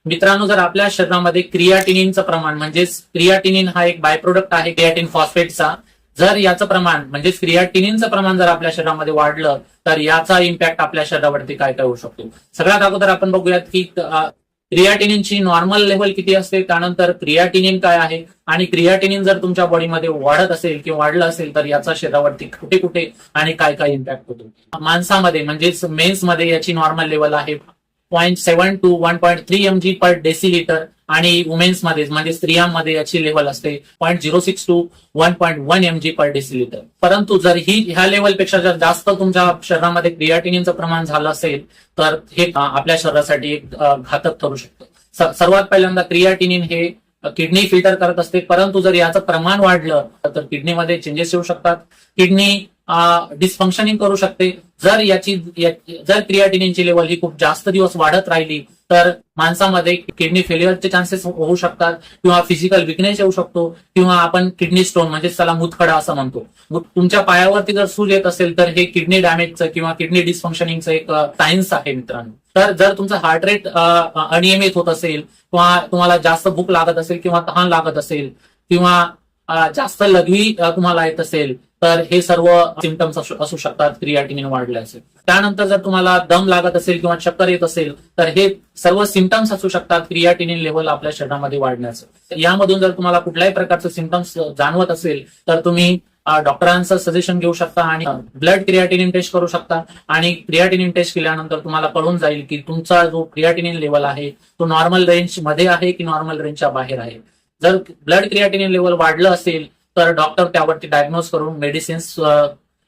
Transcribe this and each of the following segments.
मित्रांनो, जर आपल्या शरीरामध्ये क्रियाटिनिनचं प्रमाण म्हणजेच क्रियाटिनिन हा एक बाय प्रोडक्ट आहे क्रियाटिन फॉस्फेटचा, जर याचं प्रमाण म्हणजेच क्रियाटिनिनचं प्रमाण जर आपल्या शरीरामध्ये वाढलं तर याचा इम्पॅक्ट आपल्या शरीरावरती काय काय होऊ शकतो. सगळ्यात अगोदर आपण बघूयात की क्रियाटिनिनची नॉर्मल लेवल किती असते, त्यानंतर क्रियाटिनिन काय आहे आणि क्रियाटिनिन जर तुमच्या बॉडीमध्ये वाढत असेल किंवा वाढलं असेल तर याचा शरीरावरती कुठे कुठे आणि काय काय इम्पॅक्ट होतो. माणसामध्ये म्हणजेच मेन्समध्ये याची नॉर्मल लेवल आहे 0.7 to 1.3 mg पर डेसिलिटर आणि वुमेन्स मध्ये म्हणजे स्त्रियांमध्ये याची लेवल असते 0.06 to 1.1 mg पर डेसिलिटर. परंतु जर ह्या लेवलपेक्षा जर जास्त तुमच्या शरीरामध्ये क्रियाटिनिनचं प्रमाण झालं असेल तर हे आपल्या शरीरासाठी एक घातक ठरू शकतं. सर्वात पहिल्यांदा क्रियाटिनिन हे किडनी फिल्टर करत असते, परंतु जर याचं प्रमाण वाढलं तर किडनीमध्ये चेंजेस येऊ शकतात, किडनी डिस्फंक्शनिंग करू शकते. जर क्रियाटिनिनची लेवल ही खूप जास्त दिवस वाढत राहिली तर माणसामध्ये किडनी फेल्युअरचे चान्सेस होऊ शकतात किंवा फिजिकल विकनेस येऊ शकतो किंवा आपण किडनी स्टोन म्हणजे त्याला मूतखडा असं म्हणतो. तुमच्या पायावरती जर सूज येत असेल तर हे किडनी डॅमेजचं किंवा किडनी डिस्फंक्शनिंगचं एक सायन्स आहे मित्रांनो. तर जर तुमचं हार्ट रेट अनियमित होत असेल किंवा तुम्हाला जास्त भूक लागत असेल किंवा तहान लागत असेल किंवा जास्त लघवी तुम्हाला येत असेल तर हे सर्व सिम्पटम्स असू शकतात क्रियाटिनिन वाढले असेल. त्यानंतर जर तुम्हाला दम लागत असेल किंवा चक्कर येत असेल तर हे सर्व सिम्पटम्स असू शकतात क्रियाटिनिन लेवल आपल्या शरीरामध्ये वाढण्याचं. यामधून जर तुम्हाला कुठल्याही प्रकारचे सिम्पटम्स जाणवत असेल तर तुम्ही डॉक्टरांचं सजेशन घेऊ शकता आणि ब्लड क्रियाटिनिन टेस्ट करू शकता. आणि क्रियाटिनिन टेस्ट केल्यानंतर तुम्हाला कळून जाईल की तुमचा जो क्रियाटिनिन लेवल आहे तो नॉर्मल रेंज मध्ये आहे की नॉर्मल रेंजच्या बाहेर आहे. जर ब्लड क्रियाटिनिन लेवल वाढलं असेल तर डॉक्टर त्यावरती डायग्नोज करून मेडिसिन्स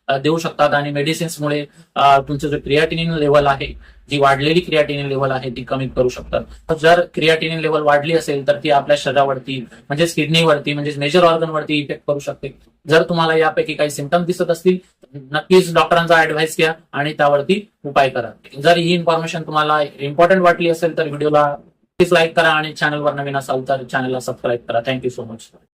देऊ शकतात आणि मेडिसिन्समुळे तुमचं जे क्रियाटिनिन लेवल आहे, जी वाढलेली क्रियाटिनिन लेवल आहे ती कमी करू शकतात. तर जर क्रियाटिनिन लेवल वाढली असेल तर ती आपल्या शरीरावरती म्हणजेच किडनीवरती म्हणजेच मेजर ऑर्गनवरती इफेक्ट करू शकते. जर तुम्हाला यापैकी काही सिम्पटम दिसत असतील नक्कीच डॉक्टरांचा ऍडवाइस घ्या आणि त्यावरती उपाय करा. जर ही इन्फॉर्मेशन तुम्हाला इम्पॉर्टंट वाटली असेल तर व्हिडिओला प्लीज लाईक करा आणि चॅनलवर नवीन असाल तर चॅनलला सबस्क्राईब करा. Thank you so much.